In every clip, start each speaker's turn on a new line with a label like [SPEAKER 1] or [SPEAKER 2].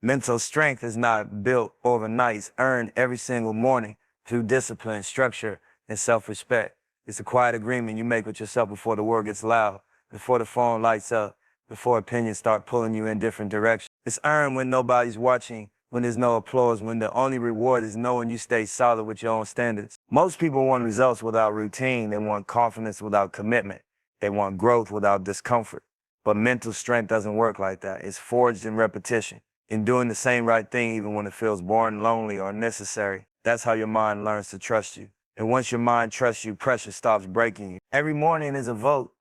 [SPEAKER 1] Mental strength is not built overnight. It's earned every single morning through discipline, structure, and self-respect. It's a quiet agreement you make with yourself before the word gets loud, before the phone lights up, before opinions start pulling you in different directions. It's earned when nobody's watching, when there's no applause, when the only reward is knowing you stay solid with your own standards. Most people want results without routine. They want confidence without commitment. They want growth without discomfort. But mental strength doesn't work like that. It's forged in repetition, in doing the same right thing even when it feels boring, lonely, or unnecessary. That's how your mind learns to trust you. And once your mind trusts you, pressure stops breaking you. Every morning is a vote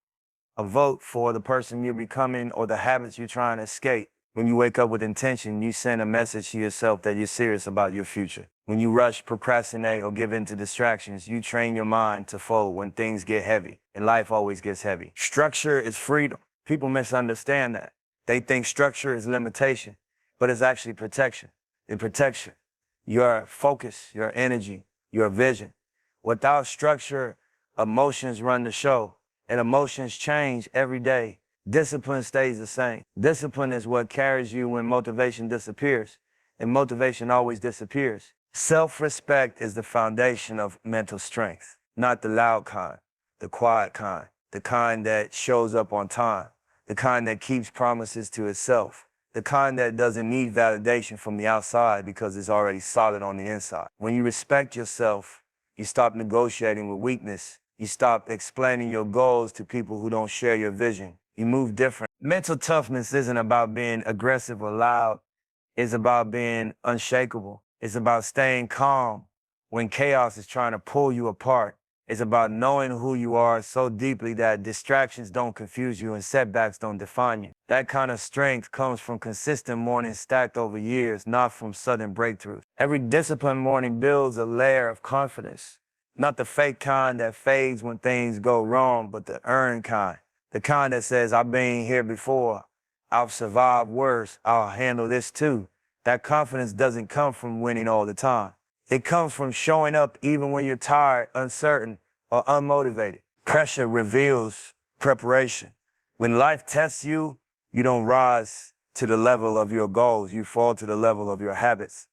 [SPEAKER 1] for the person you're becoming or the habits you're trying to escape. When you wake up with intention, you send a message to yourself that you're serious about your future. When you rush, procrastinate, or give in to distractions, you train your mind to fold when things get heavy, and life always gets heavy. Structure is freedom. People misunderstand that. They think structure is limitation, but it's actually protection. It protects you, your focus, your energy, your vision. Without structure, emotions run the show, and emotions change every day. Discipline stays the same. Discipline is what carries you when motivation disappears, and motivation always disappears. Self-respect is the foundation of mental strength, not the loud kind, the quiet kind, the kind that shows up on time, the kind that keeps promises to itself, the kind that doesn't need validation from the outside because it's already solid on the inside. When you respect yourself, you stop negotiating with weakness. You stop explaining your goals to people who don't share your vision. You move different. Mental toughness isn't about being aggressive or loud. It's about being unshakable. It's about staying calm when chaos is trying to pull you apart. It's about knowing who you are so deeply that distractions don't confuse you and setbacks don't define you. That kind of strength comes from consistent mornings stacked over years, not from sudden breakthroughs. Every disciplined morning builds a layer of confidence, not the fake kind that fades when things go wrong, but the earned kind. The kind that says, I've been here before, I've survived worse, I'll handle this too. That confidence doesn't come from winning all the time. It comes from showing up even when you're tired, uncertain, or unmotivated. Pressure reveals preparation. When life tests you, you don't rise to the level of your goals, you fall to the level of your habits.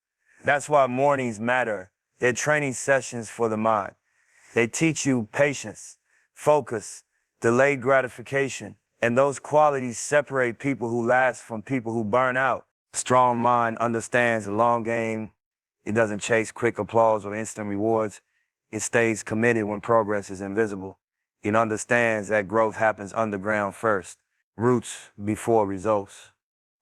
[SPEAKER 1] That's why mornings matter. They're training sessions for the mind. They teach you patience, focus, delayed gratification, and those qualities separate people who last from people who burn out. Strong mind understands the long game. It doesn't chase quick applause or instant rewards. It stays committed when progress is invisible. It understands that growth happens underground first, roots before results,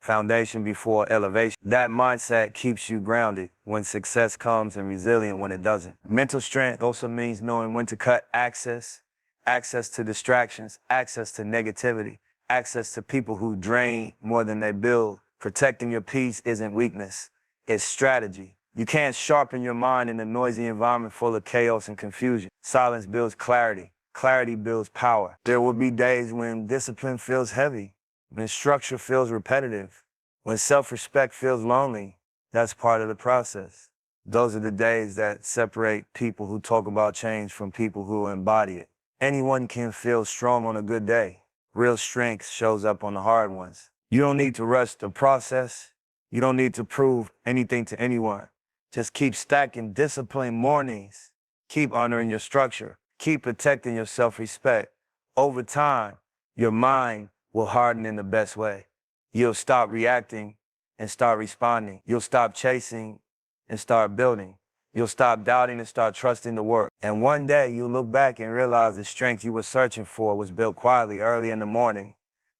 [SPEAKER 1] foundation before elevation. That mindset keeps you grounded when success comes and resilient when it doesn't. Mental strength also means knowing when to cut access to distractions, access to negativity, access to people who drain more than they build. Protecting your peace isn't weakness, it's strategy. You can't sharpen your mind in a noisy environment full of chaos and confusion. Silence builds clarity. Clarity builds power. There will be days when discipline feels heavy, when structure feels repetitive, when self-respect feels lonely. That's part of the process. Those are the days that separate people who talk about change from people who embody it. Anyone can feel strong on a good day. Real strength shows up on the hard ones. You don't need to rush the process. You don't need to prove anything to anyone. Just keep stacking disciplined mornings. Keep honoring your structure. Keep protecting your self-respect. Over time, your mind will harden in the best way. You'll stop reacting and start responding. You'll stop chasing and start building. You'll stop doubting and start trusting the work. And one day you'll look back and realize the strength you were searching for was built quietly early in the morning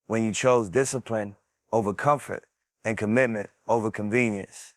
[SPEAKER 1] when you chose discipline over comfort and commitment over convenience.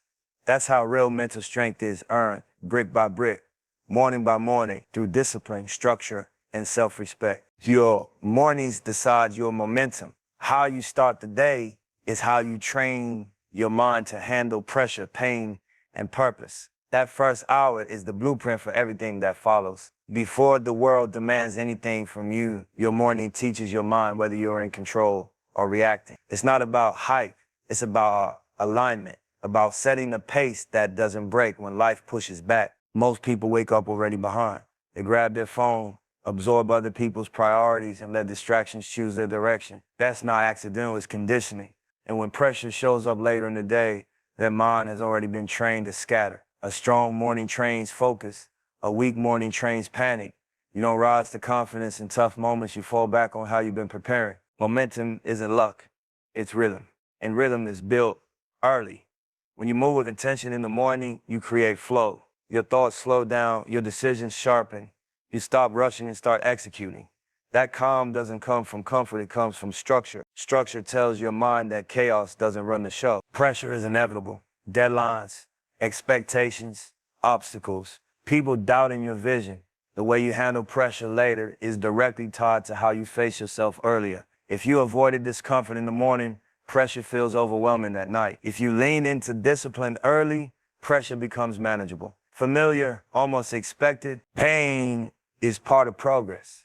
[SPEAKER 1] That's how real mental strength is earned, brick by brick, morning by morning, through discipline, structure, and self-respect. Your mornings decide your momentum. How you start the day is how you train your mind to handle pressure, pain, and purpose. That first hour is the blueprint for everything that follows. Before the world demands anything from you, your morning teaches your mind whether you're in control or reacting. It's not about hype. It's about alignment, about setting a pace that doesn't break when life pushes back. Most people wake up already behind. They grab their phone, absorb other people's priorities, and let distractions choose their direction. That's not accidental, it's conditioning. And when pressure shows up later in the day, their mind has already been trained to scatter. A strong morning trains focus. A weak morning trains panic. You don't rise to confidence in tough moments. You fall back on how you've been preparing. Momentum isn't luck. It's rhythm. And rhythm is built early. When you move with intention in the morning, you create flow. Your thoughts slow down. Your decisions sharpen. You stop rushing and start executing. That calm doesn't come from comfort, it comes from structure. Structure tells your mind that chaos doesn't run the show. Pressure is inevitable. Deadlines, expectations, obstacles, people doubting your vision. The way you handle pressure later is directly tied to how you face yourself earlier. If you avoided discomfort in the morning, pressure feels overwhelming at night. If you lean into discipline early, pressure becomes manageable. Familiar, almost expected, pain is part of progress.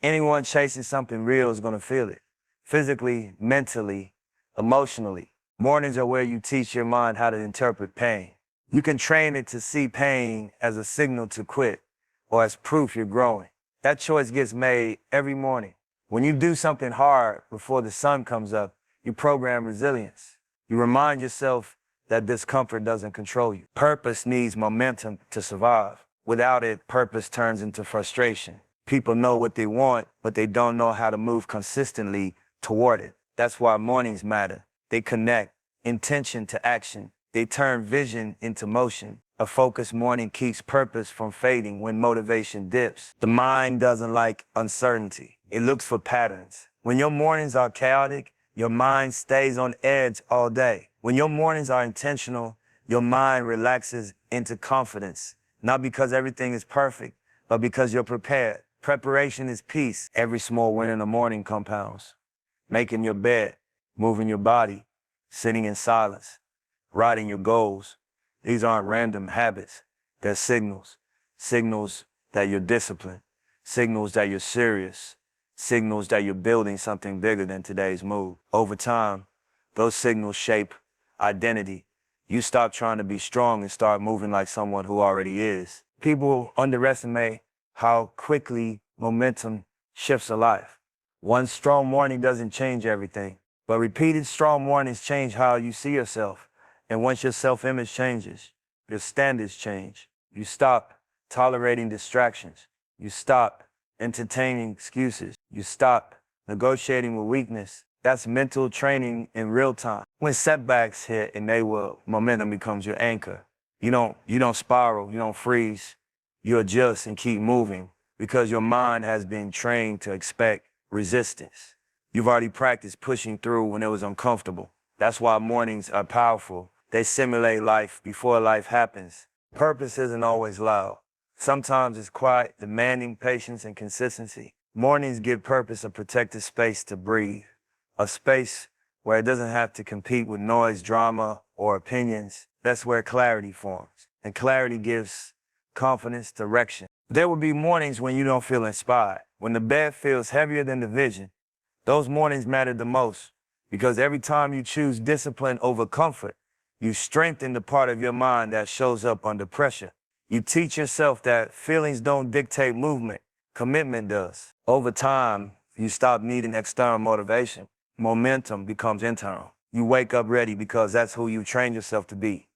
[SPEAKER 1] Anyone chasing something real is going to feel it. Physically, mentally, emotionally. Mornings are where you teach your mind how to interpret pain. You can train it to see pain as a signal to quit or as proof you're growing. That choice gets made every morning. When you do something hard before the sun comes up, you program resilience. You remind yourself that discomfort doesn't control you. Purpose needs momentum to survive. Without it, purpose turns into frustration. People know what they want, but they don't know how to move consistently toward it. That's why mornings matter. They connect intention to action. They turn vision into motion. A focused morning keeps purpose from fading when motivation dips. The mind doesn't like uncertainty. It looks for patterns. When your mornings are chaotic, your mind stays on edge all day. When your mornings are intentional, your mind relaxes into confidence. Not because everything is perfect, but because you're prepared. Preparation is peace. Every small win in the morning compounds. Making your bed, moving your body, sitting in silence, writing your goals. These aren't random habits. They're signals. Signals that you're disciplined. Signals that you're serious. Signals that you're building something bigger than today's move. Over time, those signals shape identity. You stop trying to be strong and start moving like someone who already is. People underestimate how quickly momentum shifts a life. One strong morning doesn't change everything, but repeated strong mornings change how you see yourself. And once your self-image changes, your standards change. You stop tolerating distractions. You stop entertaining excuses. You stop negotiating with weakness. That's mental training in real time. When setbacks hit and momentum becomes your anchor. You don't spiral, you don't freeze. You adjust and keep moving because your mind has been trained to expect resistance. You've already practiced pushing through when it was uncomfortable. That's why mornings are powerful. They simulate life before life happens. Purpose isn't always loud. Sometimes it's quiet, demanding patience and consistency. Mornings give purpose a protected space to breathe, a space where it doesn't have to compete with noise, drama, or opinions. That's where clarity forms. And clarity gives confidence, direction. There will be mornings when you don't feel inspired, when the bed feels heavier than the vision. Those mornings matter the most because every time you choose discipline over comfort, you strengthen the part of your mind that shows up under pressure. You teach yourself that feelings don't dictate movement, commitment does. Over time, you stop needing external motivation. Momentum becomes internal. You wake up ready because that's who you trained yourself to be.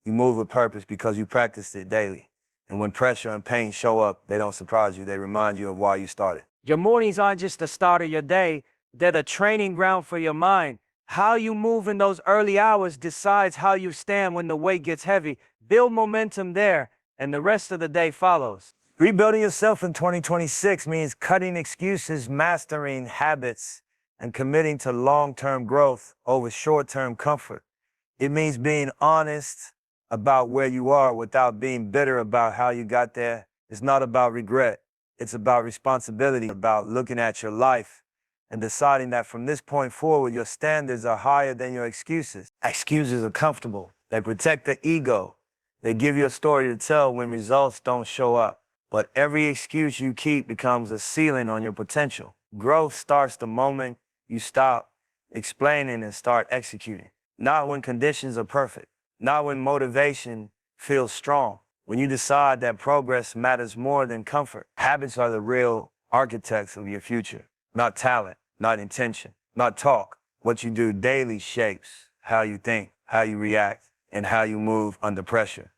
[SPEAKER 1] You move with purpose because you practiced it daily. And when pressure and pain show up, they don't surprise you. They remind you of why you started.
[SPEAKER 2] Your mornings aren't just the start of your day. They're the training ground for your mind. How you move in those early hours decides how you stand when the weight gets heavy. Build momentum there, and the rest of the day follows.
[SPEAKER 1] Rebuilding yourself in 2026 means cutting excuses, mastering habits, and committing to long-term growth over short-term comfort. It means being honest about where you are without being bitter about how you got there. It's not about regret. It's about responsibility, about looking at your life and deciding that from this point forward, your standards are higher than your excuses. Excuses are comfortable. They protect the ego. They give you a story to tell when results don't show up. But every excuse you keep becomes a ceiling on your potential. Growth starts the moment you stop explaining and start executing. Not when conditions are perfect. Not when motivation feels strong. When you decide that progress matters more than comfort. Habits are the real architects of your future. Not talent, not intention, not talk. What you do daily shapes how you think, how you react, and how you move under pressure.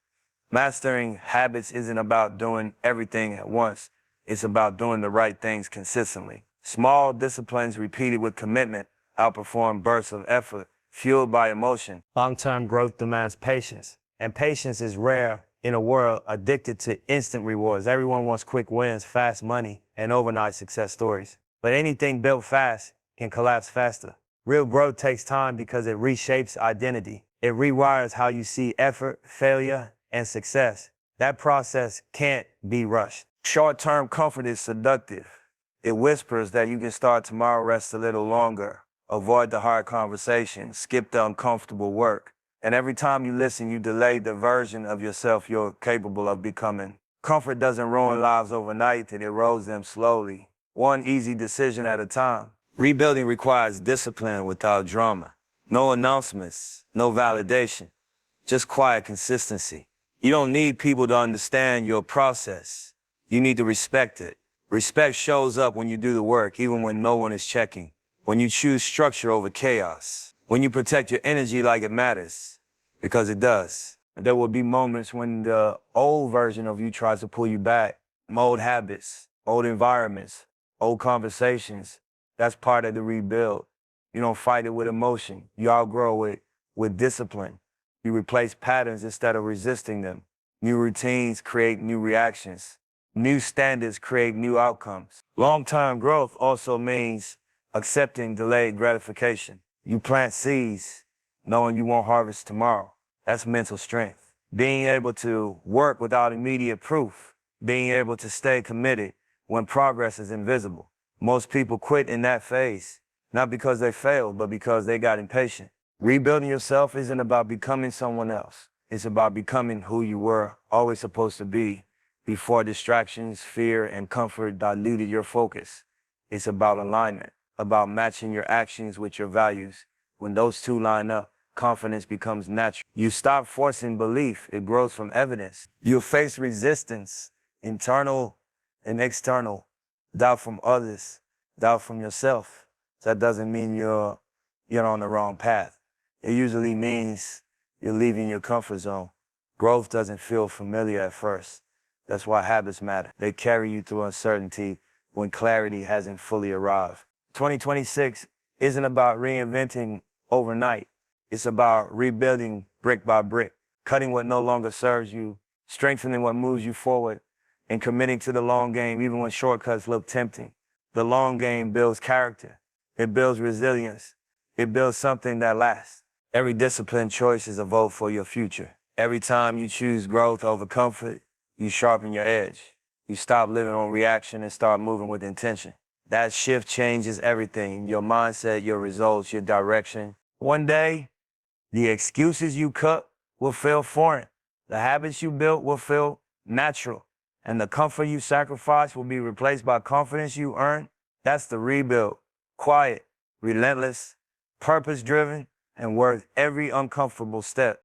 [SPEAKER 1] Mastering habits isn't about doing everything at once. It's about doing the right things consistently. Small disciplines repeated with commitment outperform bursts of effort fueled by emotion. Long-term growth demands patience, and patience is rare in a world addicted to instant rewards. Everyone wants quick wins, fast money, and overnight success stories. But anything built fast can collapse faster. Real growth takes time because it reshapes identity. It rewires how you see effort, failure, and success. That process can't be rushed. Short-term comfort is seductive. It whispers that you can start tomorrow, rest a little longer, avoid the hard conversations, skip the uncomfortable work. And every time you listen, you delay the version of yourself you're capable of becoming. Comfort doesn't ruin lives overnight, it erodes them slowly, one easy decision at a time. Rebuilding requires discipline without drama. No announcements, no validation, just quiet consistency. You don't need people to understand your process. You need to respect it. Respect shows up when you do the work, even when no one is checking. When you choose structure over chaos. When you protect your energy like it matters, because it does. There will be moments when the old version of you tries to pull you back. Old habits, old environments, old conversations. That's part of the rebuild. You don't fight it with emotion. You outgrow it with discipline. You replace patterns instead of resisting them. New routines create new reactions. New standards create new outcomes. Long-term growth also means accepting delayed gratification. You plant seeds knowing you won't harvest tomorrow. That's mental strength. Being able to work without immediate proof. Being able to stay committed when progress is invisible. Most people quit in that phase, not because they failed, but because they got impatient. Rebuilding yourself isn't about becoming someone else. It's about becoming who you were always supposed to be before distractions, fear, and comfort diluted your focus. It's about alignment, about matching your actions with your values. When those two line up, confidence becomes natural. You stop forcing belief, it grows from evidence. You'll face resistance, internal and external, doubt from others, doubt from yourself. That doesn't mean you're on the wrong path. It usually means you're leaving your comfort zone. Growth doesn't feel familiar at first. That's why habits matter. They carry you through uncertainty when clarity hasn't fully arrived. 2026 isn't about reinventing overnight. It's about rebuilding brick by brick, cutting what no longer serves you, strengthening what moves you forward, and committing to the long game even when shortcuts look tempting. The long game builds character. It builds resilience. It builds something that lasts. Every disciplined choice is a vote for your future. Every time you choose growth over comfort, you sharpen your edge. You stop living on reaction and start moving with intention. That shift changes everything, your mindset, your results, your direction. One day, the excuses you cut will feel foreign. The habits you built will feel natural. And the comfort you sacrificed will be replaced by confidence you earned. That's the rebuild. Quiet, relentless, purpose-driven, and worth every uncomfortable step.